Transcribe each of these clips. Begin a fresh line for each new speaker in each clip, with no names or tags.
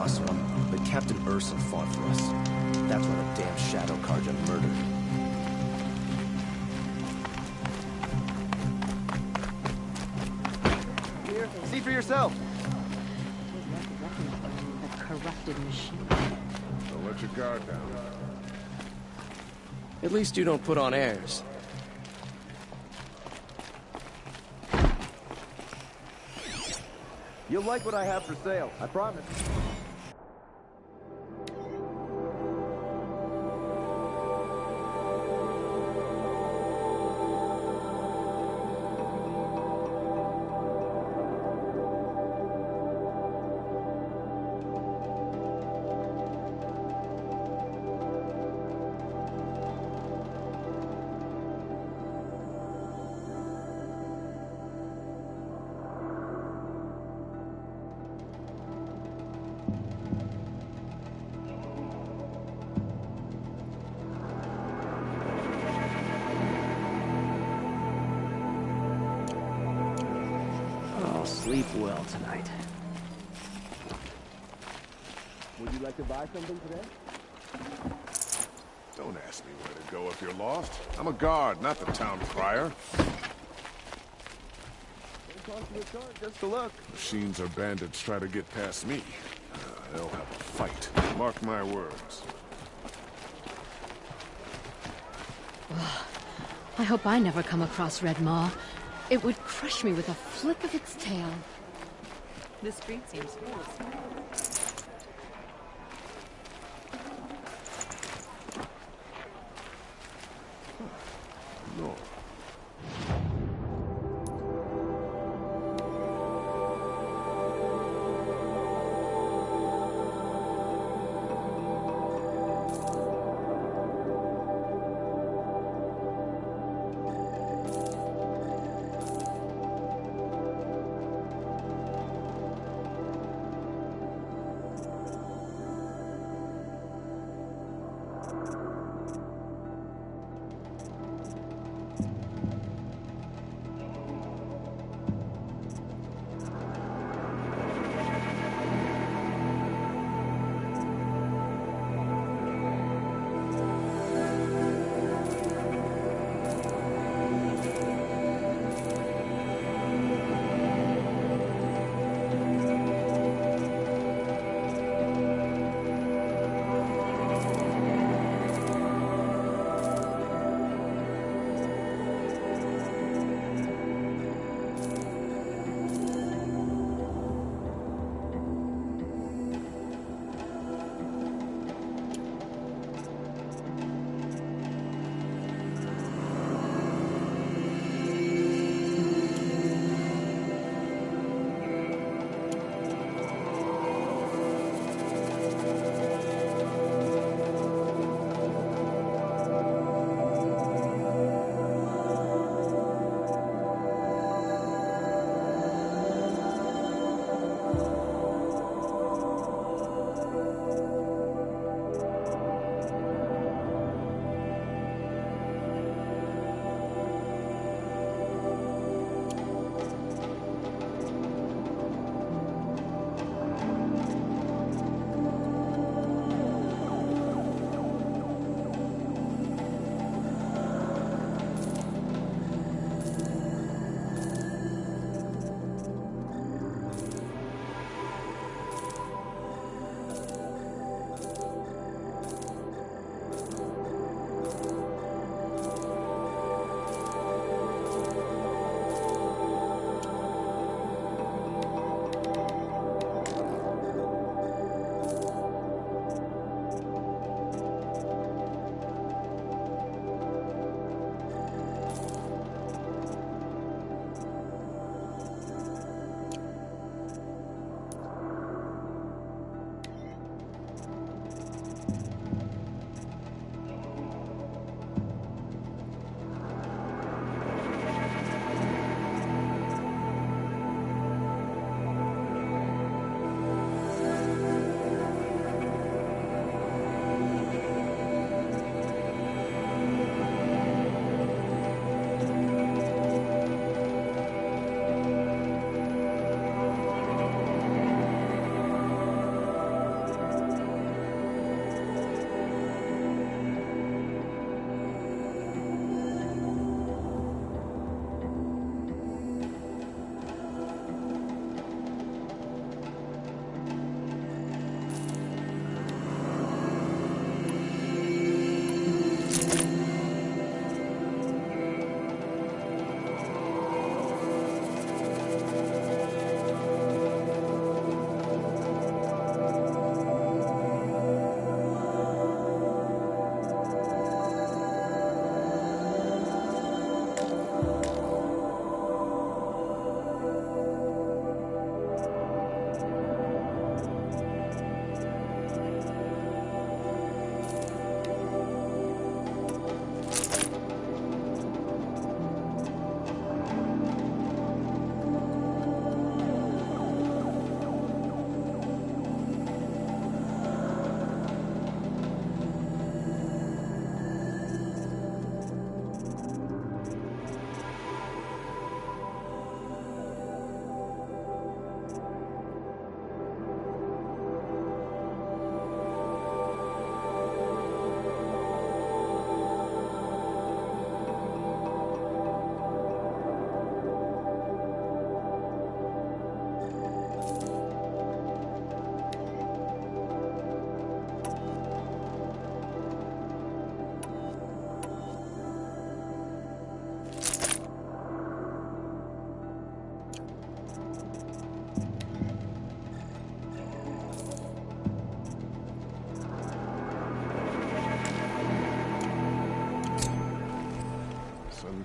cost one, but Captain Urson fought for us. That's why the damn Shadow Card got murdered. Here, see for yourself.
A corrupted machine.
Don't let your guard down.
At least you don't put on airs.
You'll like what I have for sale, I promise.
I'll sleep well tonight.
Would you like to buy something today?
Don't ask me where to go if you're lost. I'm a guard, not the town crier.
Don't talk to the guard, just to look.
Machines or bandits try to get past me. They'll have a fight. Mark my words.
I hope I never come across Red Maw. It would crush me with a flick of its tail.
The street seems full of smoke.
No.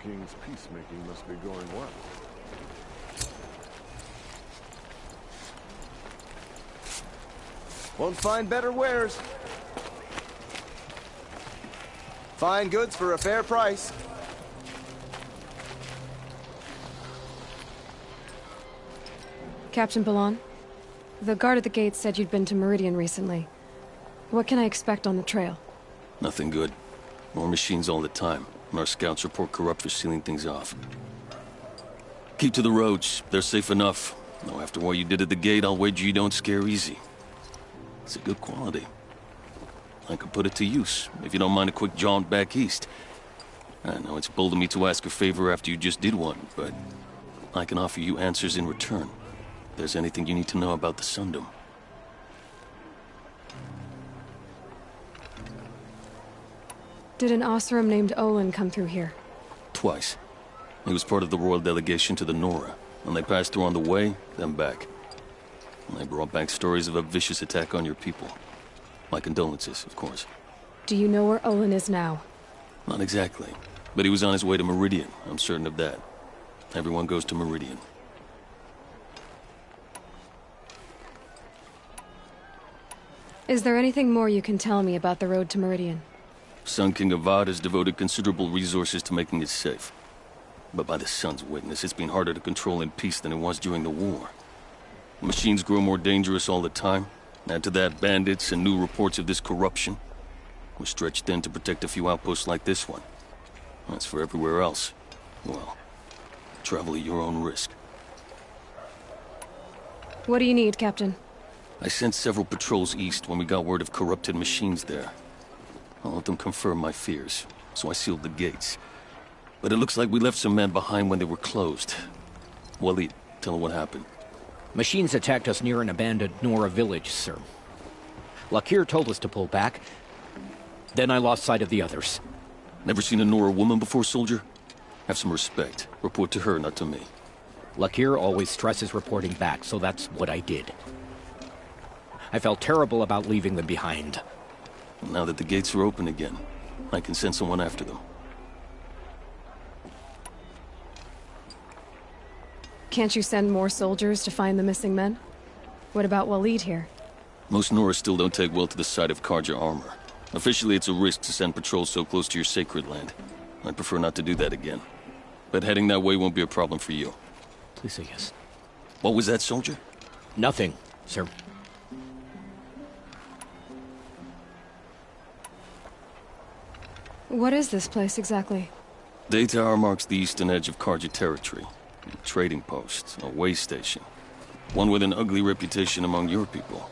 King's peacemaking must be going well.
Won't find better wares. Fine goods for a fair price.
Captain Ballon, the guard at the gate said you'd been to Meridian recently. What can I expect on the trail?
Nothing good. More machines all the time, and our scouts report corrupt for sealing things off. Keep to the roads. They're safe enough. Though after what you did at the gate, I'll wager you don't scare easy. It's a good quality. I could put it to use, if you don't mind a quick jaunt back east. I know it's bold of me to ask a favor after you just did one, but I can offer you answers in return. If there's anything you need to know about the Sundom.
Did an Oseram named Olin come through here?
Twice. He was part of the royal delegation to the Nora, and they passed through on the way, then back. And they brought back stories of a vicious attack on your people. My condolences, of course.
Do you know where Olin is now?
Not exactly, but he was on his way to Meridian, I'm certain of that. Everyone goes to Meridian.
Is there anything more you can tell me about the road to Meridian?
Sun King Avad has devoted considerable resources to making it safe. But by the Sun's witness, it's been harder to control in peace than it was during the war. Machines grow more dangerous all the time. Add to that bandits and new reports of this corruption. We're stretched thin to protect a few outposts like this one. As for everywhere else, well, travel at your own risk.
What do you need, Captain?
I sent several patrols east when we got word of corrupted machines there. All of them confirmed my fears, so I sealed the gates. But it looks like we left some men behind when they were closed. Waleed, tell them what happened.
Machines attacked us near an abandoned Nora village, sir. Lakir told us to pull back. Then I lost sight of the others.
Never seen a Nora woman before, soldier? Have some respect. Report to her, not to me.
Lakir always stresses reporting back, so that's what I did. I felt terrible about leaving them behind.
Now that the gates are open again, I can send someone after them.
Can't you send more soldiers to find the missing men? What about Waleed here?
Most Nora still don't take well to the sight of Karja armor. Officially, it's a risk to send patrols so close to your sacred land. I'd prefer not to do that again. But heading that way won't be a problem for you.
Please say yes.
What was that, soldier?
Nothing, sir.
What is this place exactly?
Day Tower marks the eastern edge of Karja territory. A trading post, a way station. One with an ugly reputation among your people.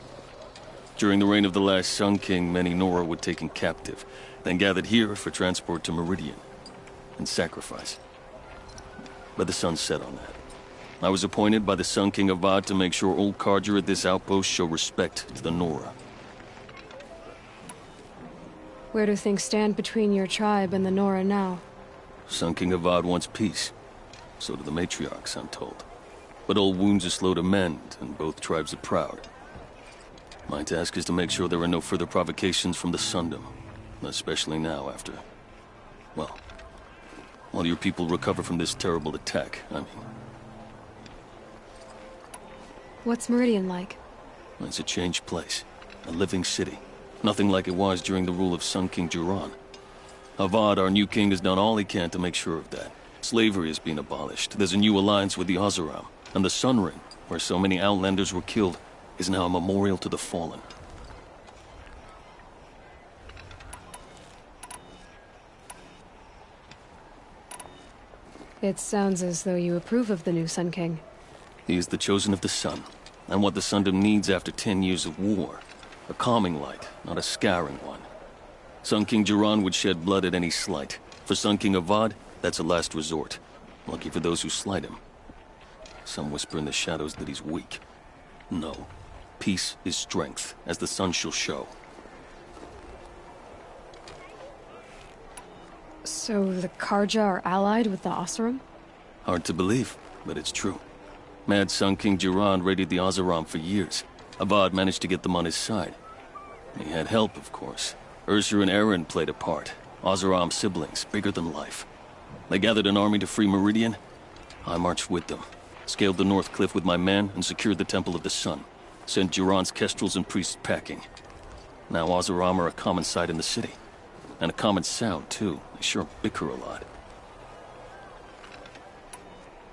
During the reign of the last Sun King, many Nora were taken captive, then gathered here for transport to Meridian, and sacrifice. But the sun set on that. I was appointed by the Sun King Avad to make sure old Karja at this outpost show respect to the Nora.
Where do things stand between your tribe and the Nora now?
Sun King Avad wants peace. So do the matriarchs, I'm told. But old wounds are slow to mend, and both tribes are proud. My task is to make sure there are no further provocations from the Sundom. Especially now after... well, while your people recover from this terrible attack, I mean.
What's Meridian like?
It's a changed place. A living city. Nothing like it was during the rule of Sun King Jiran. Avad, our new king, has done all he can to make sure of that. Slavery has been abolished. There's a new alliance with the Oseram. And the Sun Ring, where so many Outlanders were killed, is now a memorial to the fallen.
It sounds as though you approve of the new Sun King.
He is the chosen of the sun, and what the Sundom needs after 10 years of war. A calming light, not a scouring one. Sun King Jiran would shed blood at any slight. For Sun King Avad, that's a last resort. Lucky for those who slight him. Some whisper in the shadows that he's weak. No. Peace is strength, as the sun shall show.
So the Karja are allied with the Oseram?
Hard to believe, but it's true. Mad Sun King Jiran raided the Oseram for years. Avad managed to get them on his side. He had help, of course. Ursur and Eren played a part. Oseram siblings, bigger than life. They gathered an army to free Meridian. I marched with them, scaled the North Cliff with my men, and secured the Temple of the Sun. Sent Duran's kestrels and priests packing. Now Oseram are a common sight in the city. And a common sound, too. They sure bicker a lot.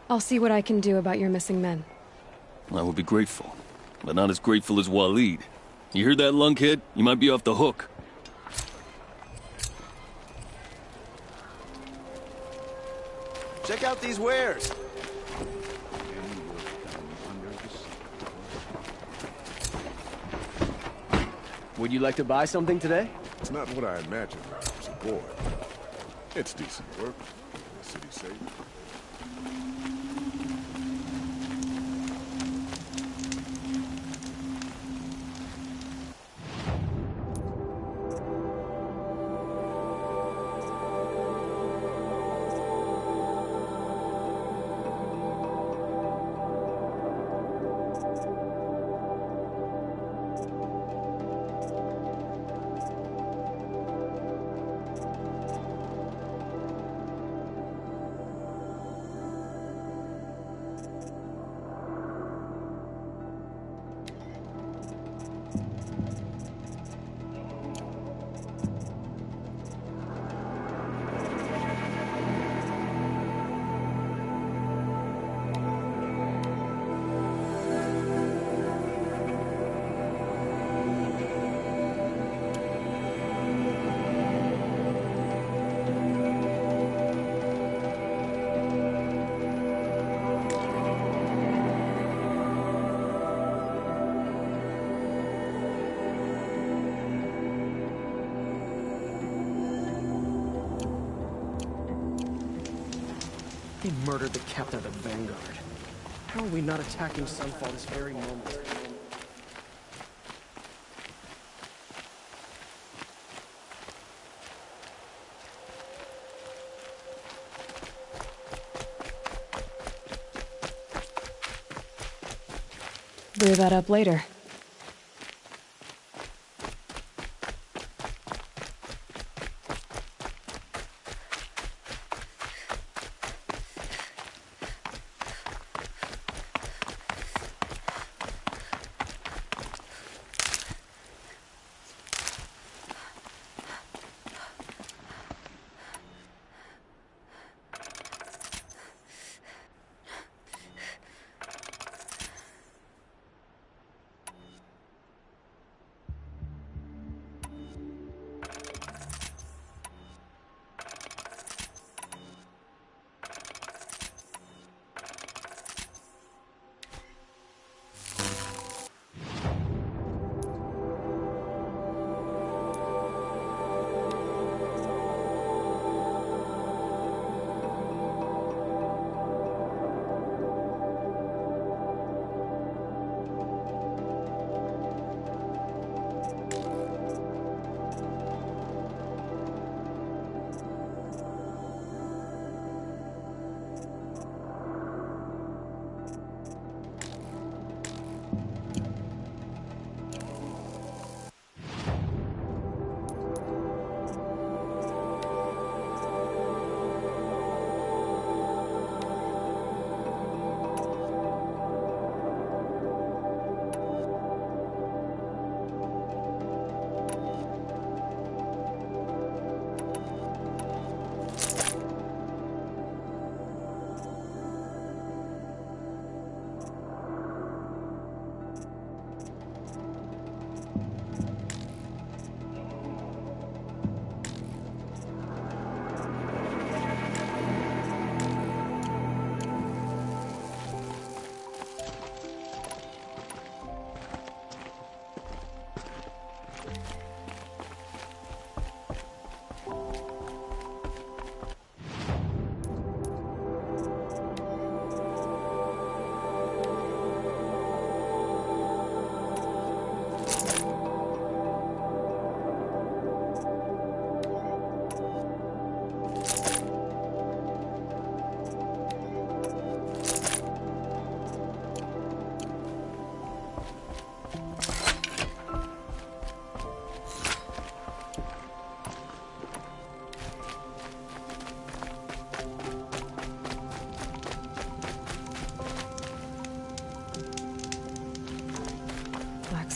I'll see what I can do about your missing men.
I would be grateful, but not as grateful as Waleed. You hear that, lunkhead? You might be off the hook.
Check out these wares.
Would you like to buy something today?
It's not what I imagined when I was a boy. It's decent work. The city's safe.
They murdered the captain of the Vanguard. How are we not attacking Sunfall this very moment?
Blew that up later.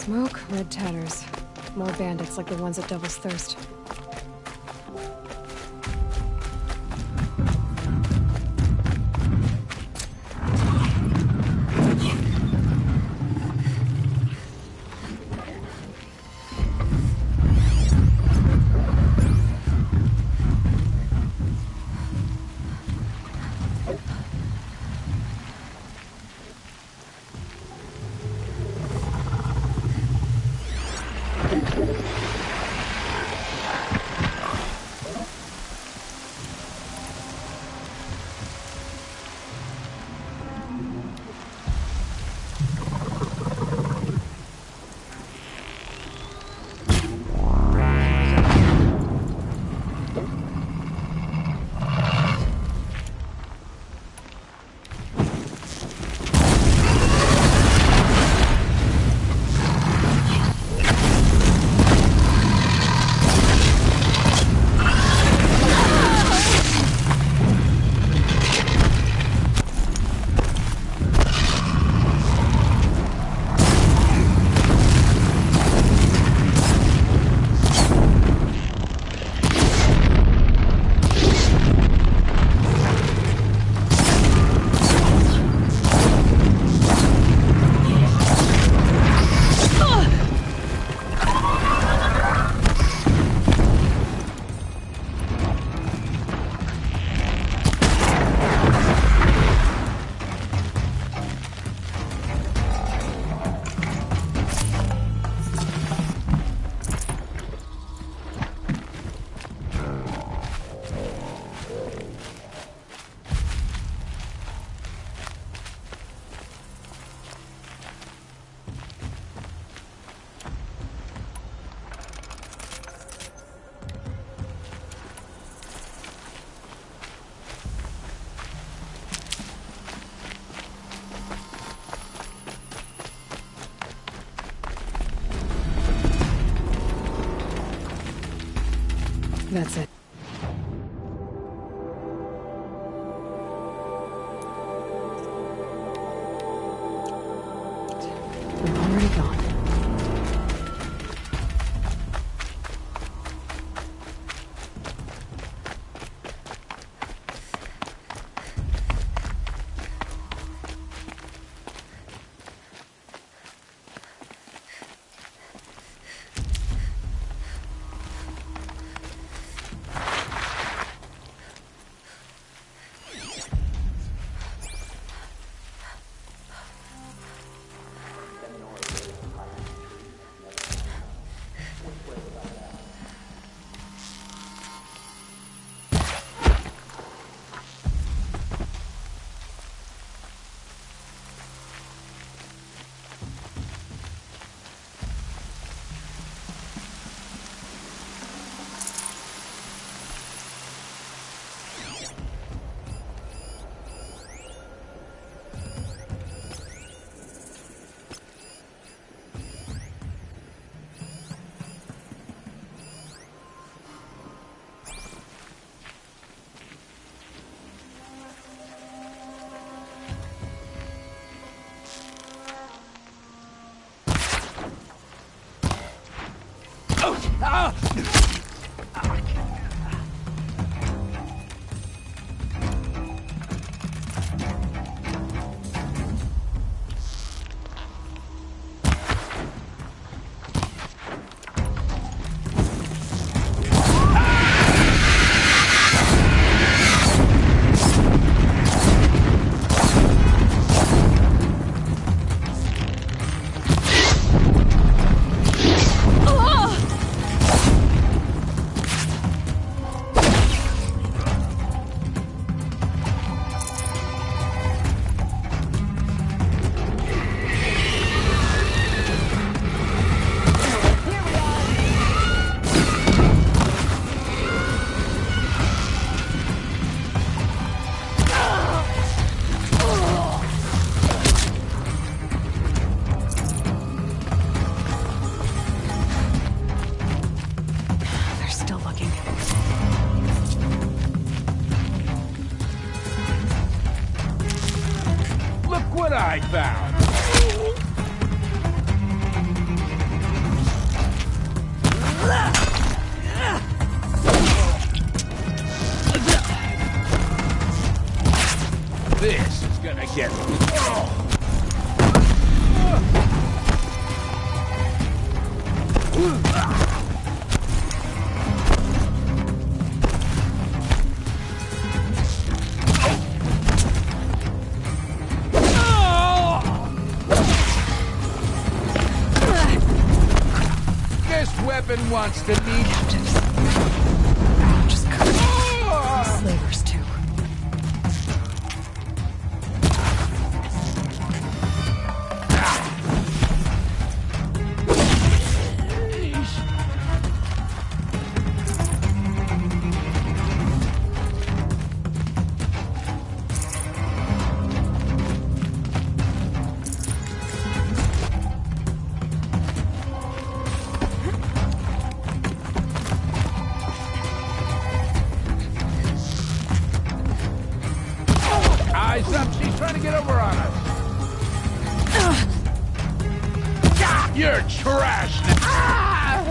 Smoke, red tatters. More bandits like the ones at Devil's Thirst. That's it. We're already gone.
I found. This weapon wants to be...
Captives. I'll just cut it. Slavers, too.
Eyes up, she's trying to get over on us. You're trash now.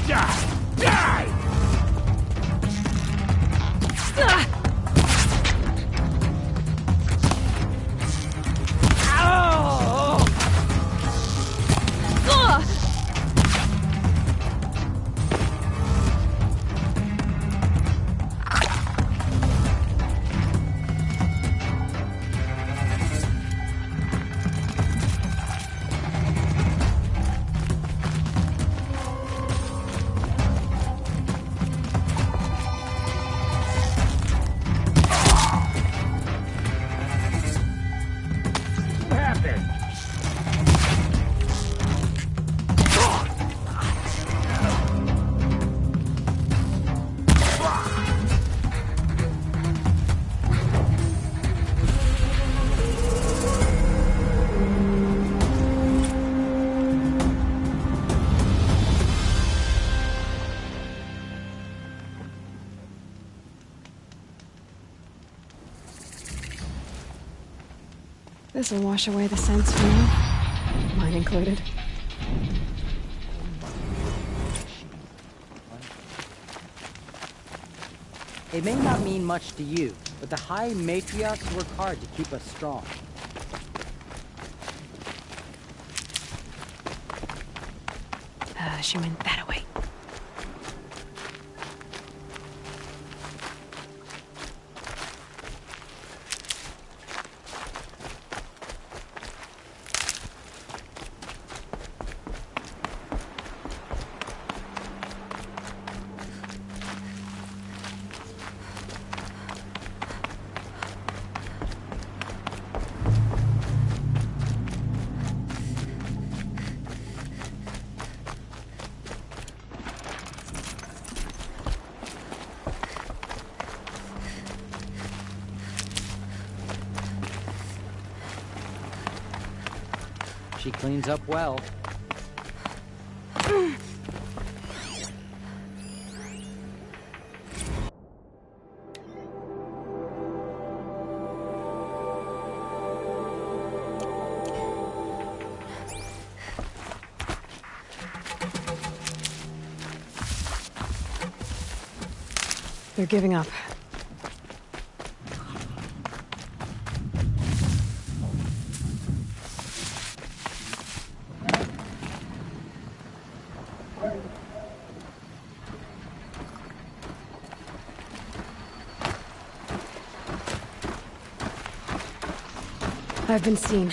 Die! Die!
This'll wash away the scents for now. Mine included.
It may not mean much to you, but the High Matriarchs work hard to keep us strong.
She went that away.
She cleans up well.
They're giving up. I've been seen.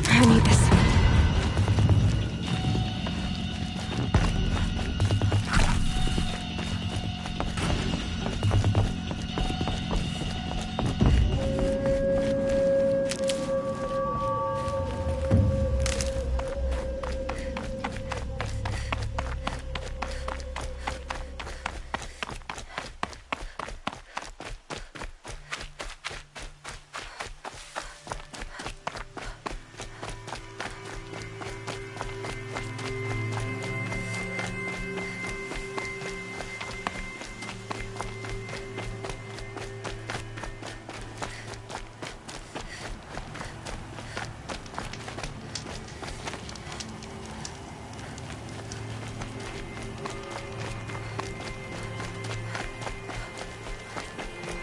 I need this.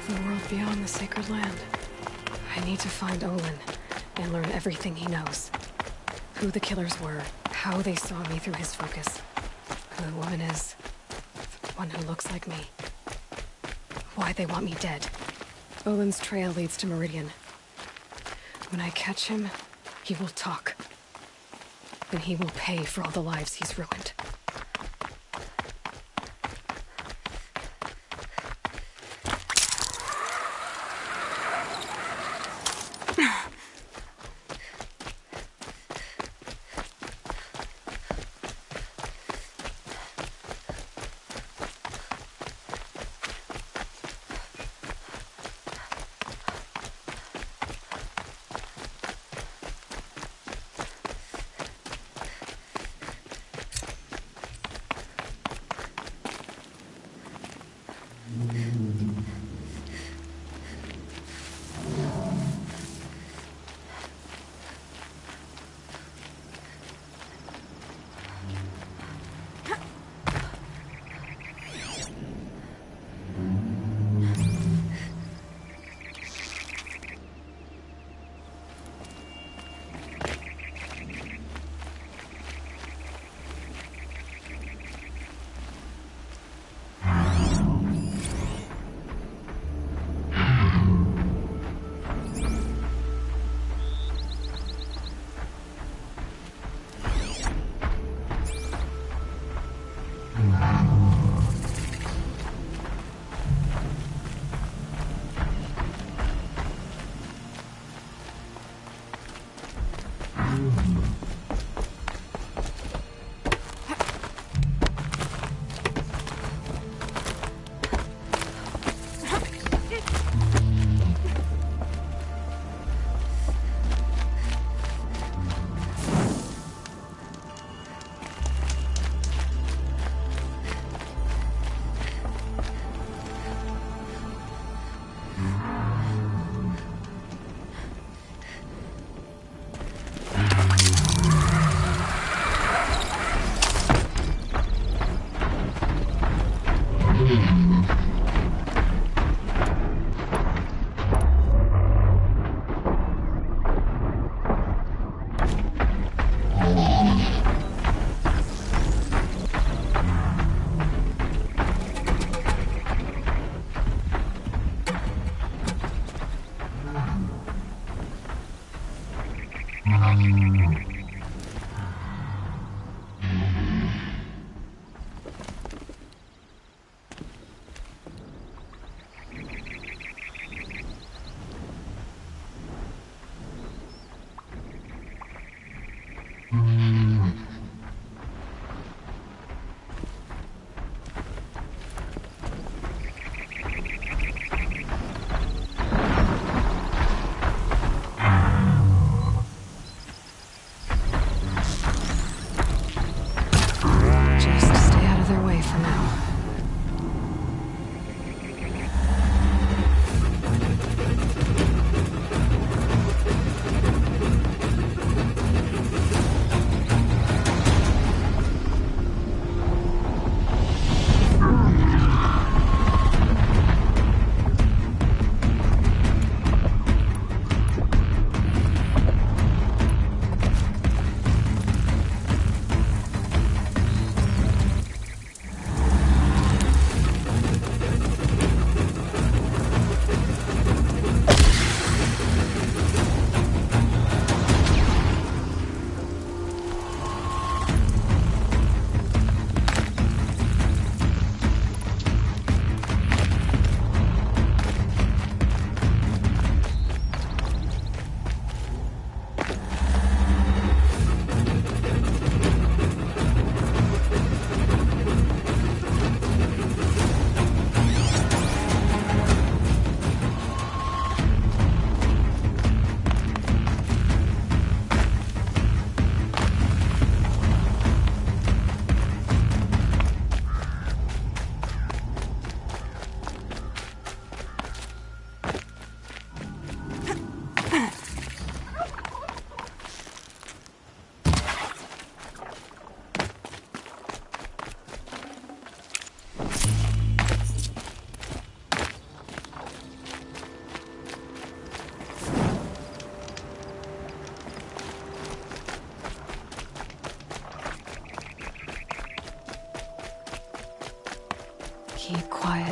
The world beyond the sacred land. I need to find Olin and learn everything he knows. Who the killers were, how they saw me through his focus, who the woman is, the one who looks like me. Why they want me dead. Olin's trail leads to Meridian. When I catch him, he will talk. Then he will pay for all the lives he's ruined.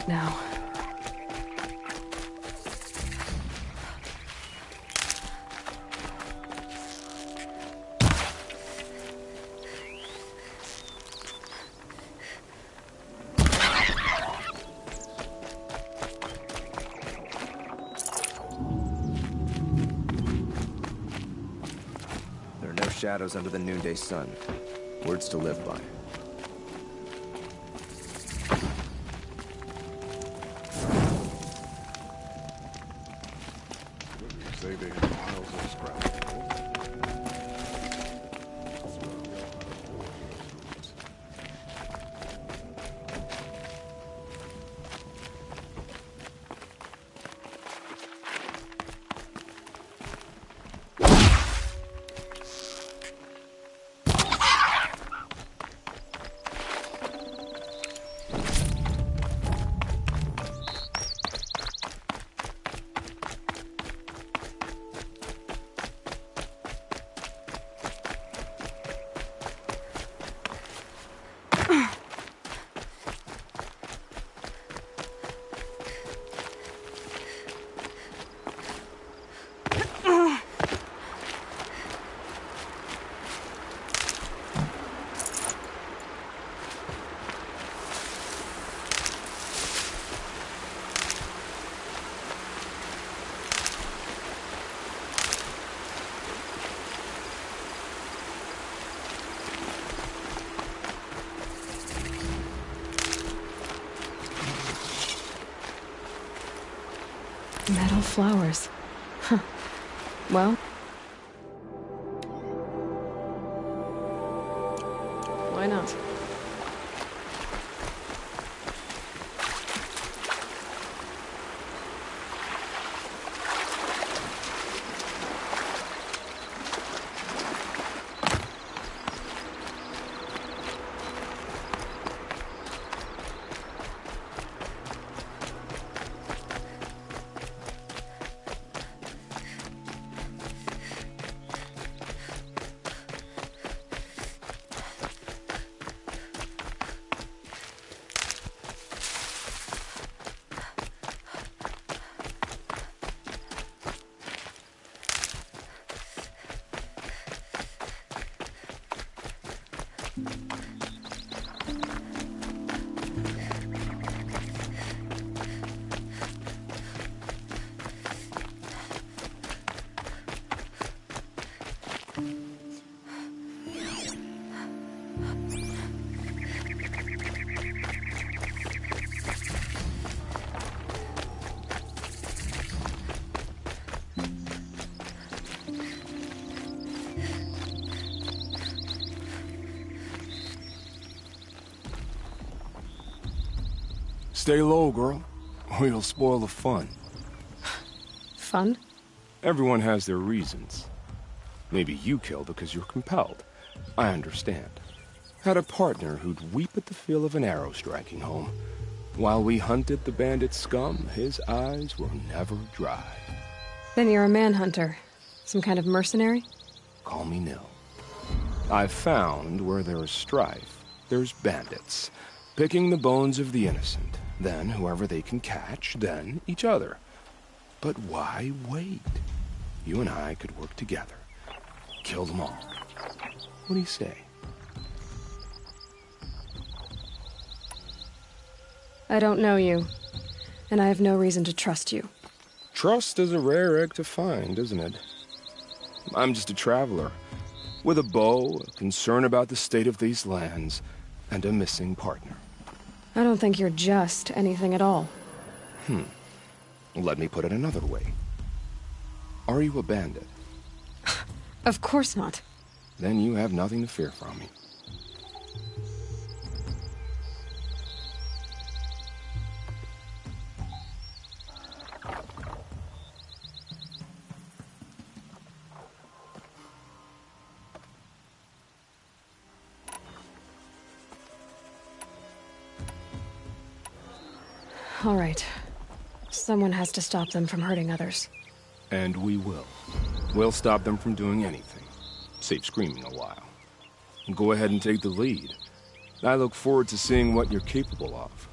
right now.
There are no shadows under the noonday sun. Words to live by.
Say they have piles of scrap.
Metal flowers. Huh. Well... why not?
Stay low, girl, or you'll spoil the fun.
Fun?
Everyone has their reasons. Maybe you kill because you're compelled. I understand. Had a partner who'd weep at the feel of an arrow striking home. While we hunted the bandit scum, his eyes were never dry.
Then you're a manhunter. Some kind of mercenary?
Call me Nil. I've found where there is strife, there's bandits, picking the bones of the innocent. Then whoever they can catch, then each other. But why wait? You and I could work together. Kill them all. What do you say?
I don't know you, and I have no reason to trust you.
Trust is a rare egg to find, isn't it? I'm just a traveler, with a bow, a concern about the state of these lands, and a missing partner.
I don't think you're just anything at all.
Let me put it another way. Are you a bandit?
Of course not.
Then you have nothing to fear from me.
All right. Someone has to stop them from hurting others.
And we will. We'll stop them from doing anything. Save screaming a while. Go ahead and take the lead. I look forward to seeing what you're capable of.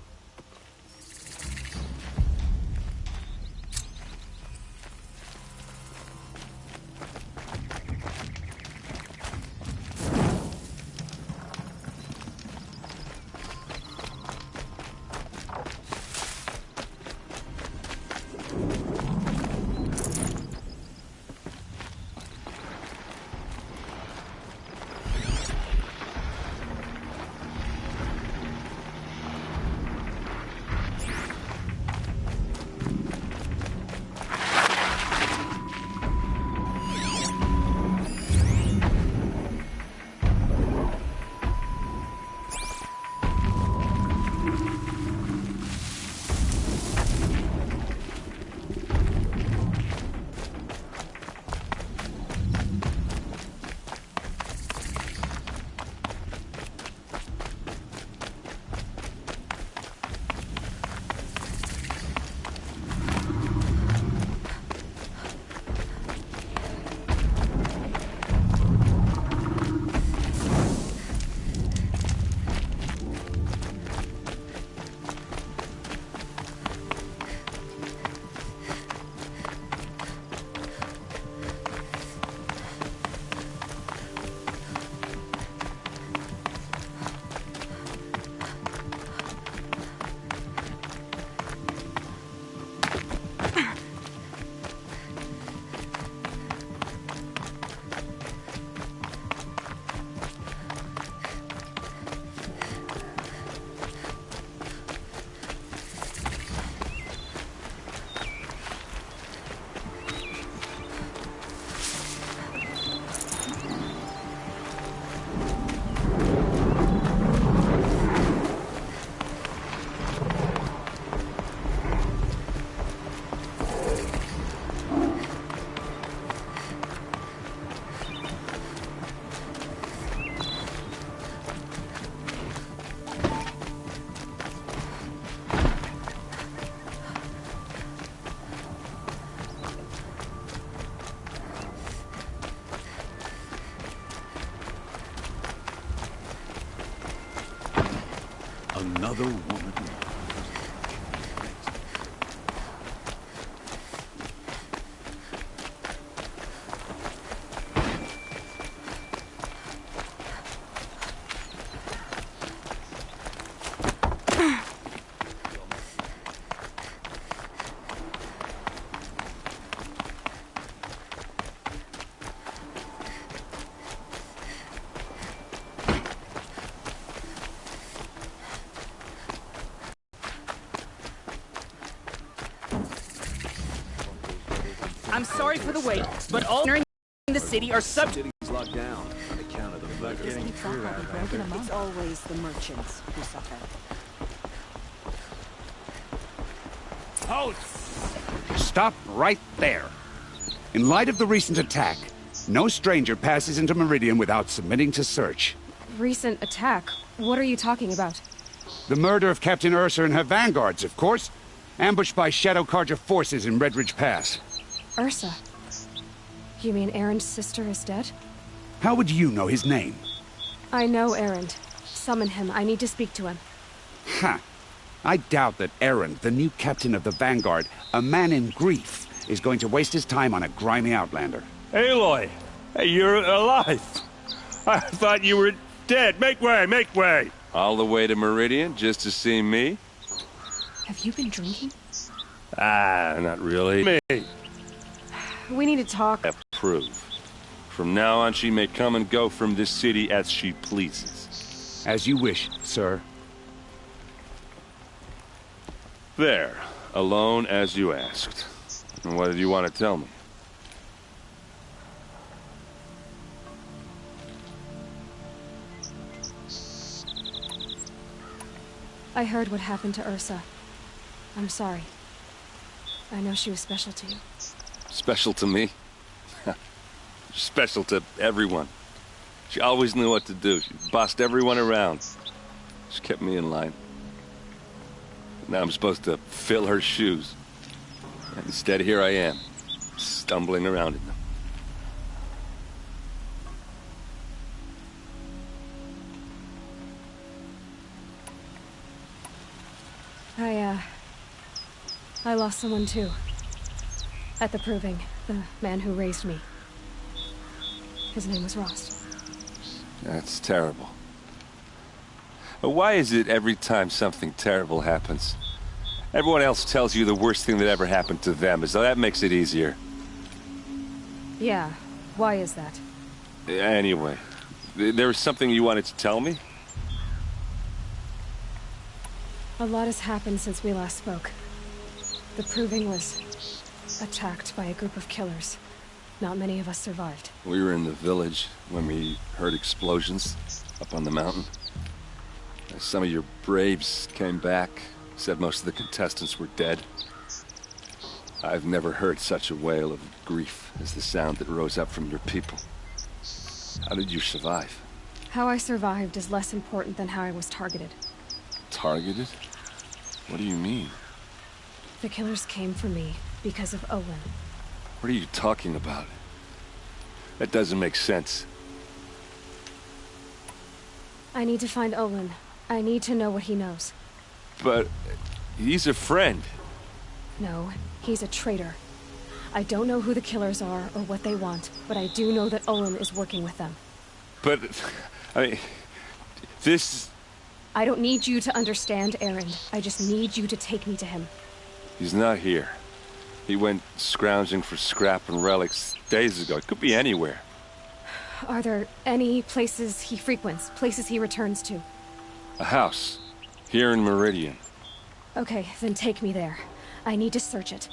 Another woman.
I'm sorry for the wait, but all in the city are subject.
Locked down on account of the murder.
It's always the merchants who suffer.
Halt! Stop right there. In light of the recent attack, no stranger passes into Meridian without submitting to search.
Recent attack? What are you talking about?
The murder of Captain Ursa and her vanguards, of course. Ambushed by Shadow Carja forces in Redridge Pass.
Ursa? You mean Erend's sister is dead?
How would you know his name?
I know Erend. Summon him. I need to speak to him.
Ha! I doubt that Erend, the new captain of the Vanguard, a man in grief, is going to waste his time on a grimy outlander.
Aloy! Hey, you're alive! I thought you were dead. Make way, make way!
All the way to Meridian just to see me?
Have you been drinking?
Ah, not really. Me.
We need to talk.
Approve. From now on, she may come and go from this city as she pleases.
As you wish, sir.
There. Alone as you asked. And what did you want to tell me?
I heard what happened to Ursa. I'm sorry. I know she was special to you.
Special to me? Special to everyone. She always knew what to do. She bossed everyone around. She kept me in line. Now I'm supposed to fill her shoes. And instead, here I am, stumbling around in them.
I lost someone too. At the Proving, the man who raised me. His name was Rost.
That's terrible. But why is it every time something terrible happens, everyone else tells you the worst thing that ever happened to them, as though that makes it easier?
Yeah, why is that?
Anyway, there was something you wanted to tell me?
A lot has happened since we last spoke. The Proving was attacked by a group of killers. Not many of us survived.
We were in the village when we heard explosions up on the mountain. Some of your braves came back, said most of the contestants were dead. I've never heard such a wail of grief as the sound that rose up from your people. How did you survive?
How I survived is less important than how I was targeted.
Targeted? What do you mean?
The killers came for me because of Olin.
What are you talking about? That doesn't make sense.
I need to find Olin. I need to know what he knows.
But he's a friend.
No, he's a traitor. I don't know who the killers are or what they want, but I do know that Olin is working with them.
But, I mean, this...
I don't need you to understand, Erend. I just need you to take me to him.
He's not here. He went scrounging for scrap and relics days ago. It could be anywhere.
Are there any places he frequents, places he returns to?
A house. Here in Meridian.
Okay, then take me there. I need to search it.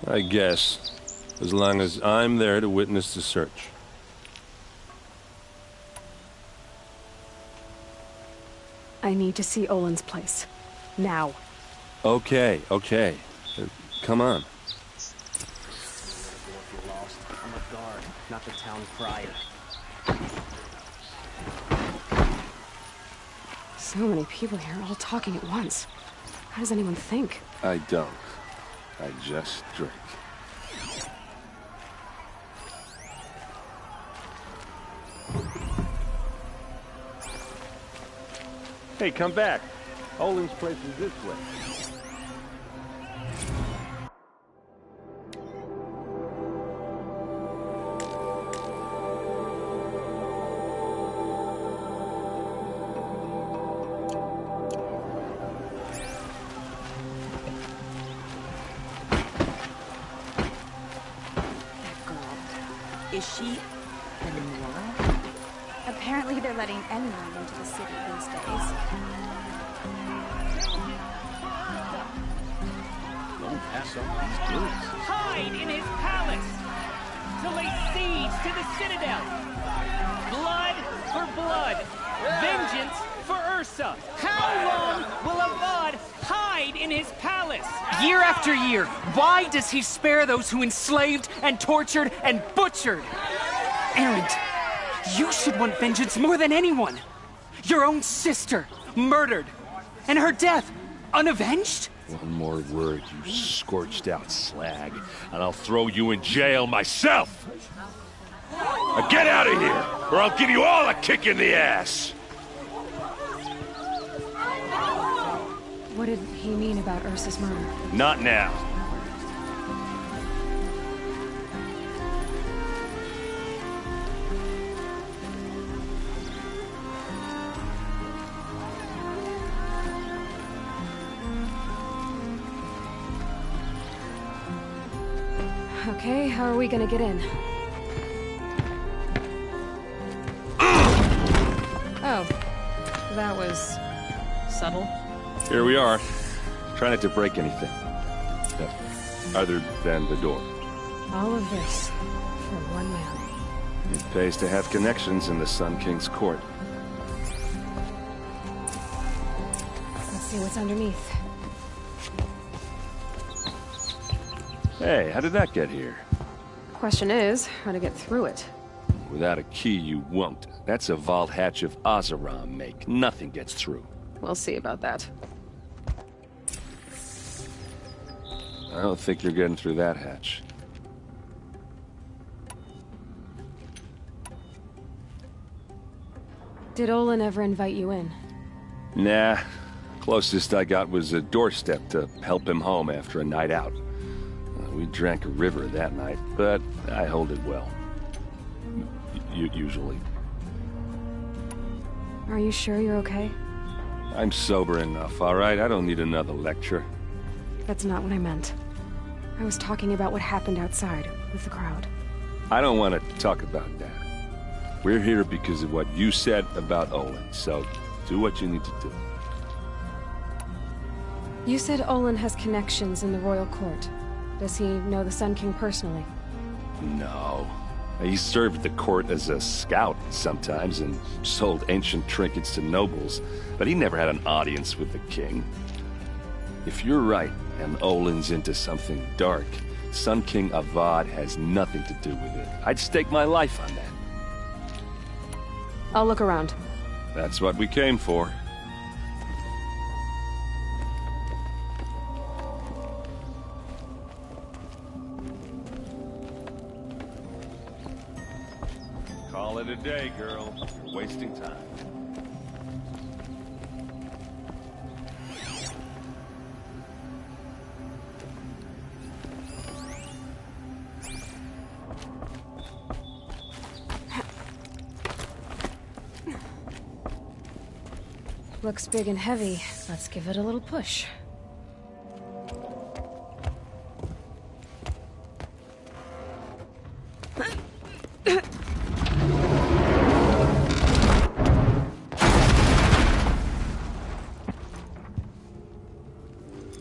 I guess. As long as I'm there to witness the search.
I need to see Olin's place. Now.
Okay, okay. Come on.
I'm a guard, not the town crier.
So many people here, all talking at once. How does anyone think?
I don't. I just drink.
Hey, come back. Olin's place is this way.
Is she Nora?
Apparently they're letting anyone into the city these days.
Don't pass up these goods.
Hide in his palace to lay siege to the citadel. Blood for blood. Vengeance for Ursa. How long will Avad hide in his palace?
Year after year, why does he spare those who enslaved and tortured and butchered? Erend, you should want vengeance more than anyone. Your own sister, murdered, and her death, unavenged?
One more word, you scorched out slag, and I'll throw you in jail myself! Now get out of here, or I'll give you all a kick in the ass!
What did he mean about Ursa's murder?
Not now.
Okay, how are we gonna get in? Oh, that was subtle.
Here we are. Try not to break anything. Other than the door.
All of this for one man.
It pays to have connections in the Sun King's court.
Let's see what's underneath.
Hey, how did that get here?
Question is, how to get through it.
Without a key, you won't. That's a vault hatch of Oseram make. Nothing gets through.
We'll see about that.
I don't think you're getting through that hatch.
Did Olin ever invite you in?
Nah. Closest I got was a doorstep to help him home after a night out. We drank a river that night, but I hold it well. Usually.
Are you sure you're okay?
I'm sober enough, all right? I don't need another lecture.
That's not what I meant. I was talking about what happened outside with the crowd.
I don't want to talk about that. We're here because of what you said about Olin, so do what you need to do.
You said Olin has connections in the royal court. Does he know the Sun King personally?
No. He served the court as a scout sometimes and sold ancient trinkets to nobles, but he never had an audience with the king. If you're right, and Olin's into something dark, Sun King Avad has nothing to do with it. I'd stake my life on that.
I'll look around.
That's what we came for. Call it a day, girl. You're wasting time.
Looks big and heavy. Let's give it a little push.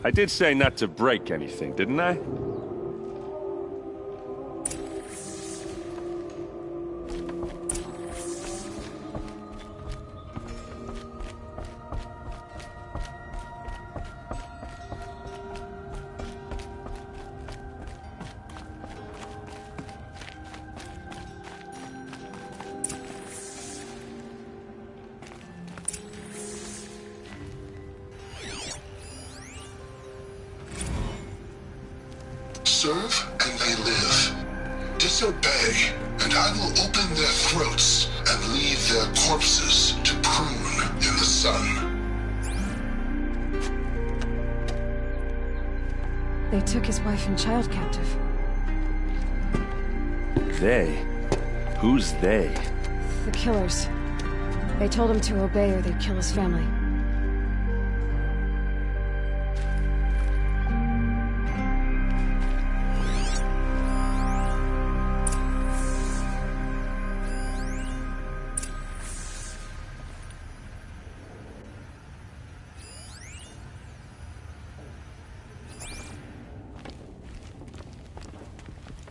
I did say not to break anything, didn't I?
Serve and they live. Disobey, and I will open their throats and leave their corpses to prune in the sun.
They took his wife and child captive.
They? Who's they?
The killers. They told him to obey or they'd kill his family.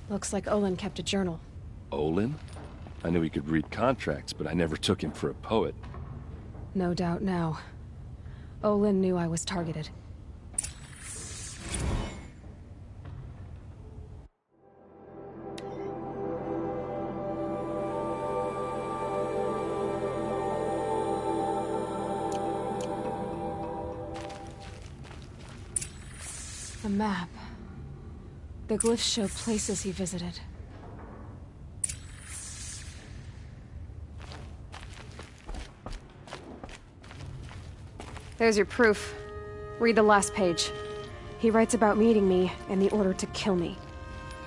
Looks like Olin kept a journal.
Olin? I knew he could read contracts, but I never took him for a poet.
No doubt now. Olin knew I was targeted. A map. The glyphs show places he visited. There's your proof. Read the last page. He writes about meeting me and the order to kill me.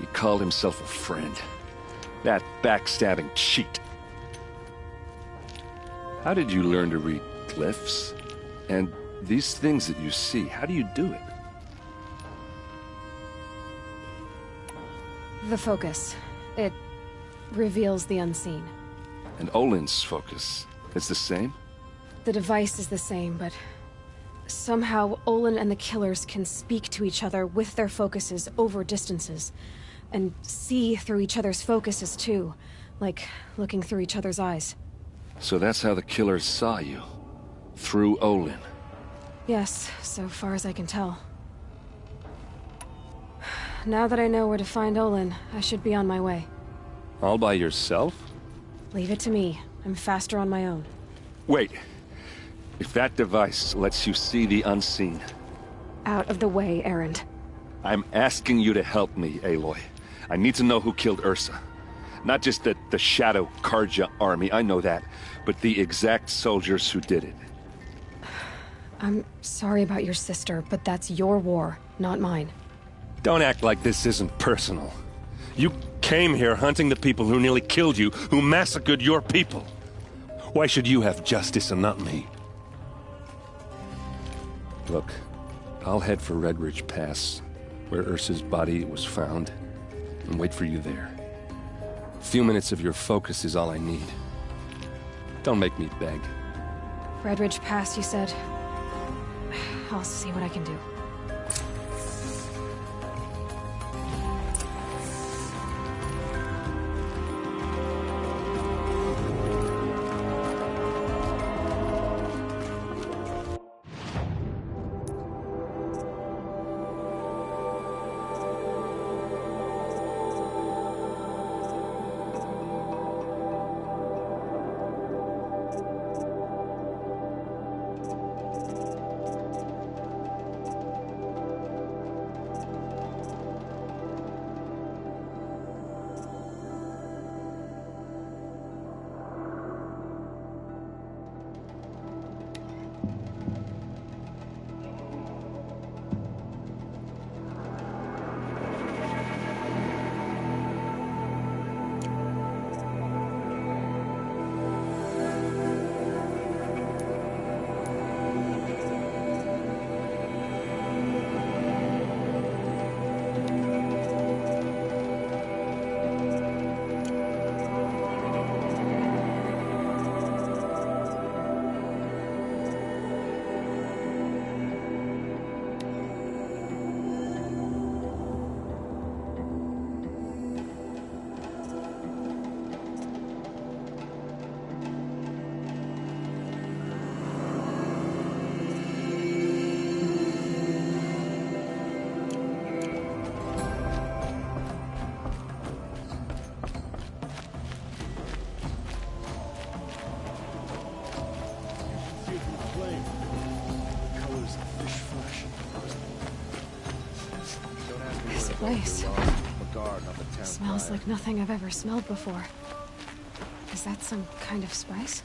He called himself a friend. That backstabbing cheat. How did you learn to read glyphs? And these things that you see, how do you do it?
The focus. It reveals the unseen.
And Olin's focus is the same?
The device is the same, but somehow Olin and the killers can speak to each other with their focuses over distances, and see through each other's focuses too, like looking through each other's eyes.
So that's how the killers saw you? Through Olin?
Yes, so far as I can tell. Now that I know where to find Olin, I should be on my way.
All by yourself?
Leave it to me. I'm faster on my own.
Wait. If that device lets you see the unseen...
Out of the way, Erend.
I'm asking you to help me, Aloy. I need to know who killed Ursa. Not just the Shadow Karja army, I know that, but the exact soldiers who did it.
I'm sorry about your sister, but that's your war, not mine.
Don't act like this isn't personal. You came here hunting the people who nearly killed you, who massacred your people. Why should you have justice and not me?
Look, I'll head for Red Ridge Pass, where Ursa's body was found, and wait for you there. A few minutes of your focus is all I need. Don't make me beg.
Red Ridge Pass, you said? I'll see what I can do. Place. Smells like nothing I've ever smelled before. Is that some kind of spice?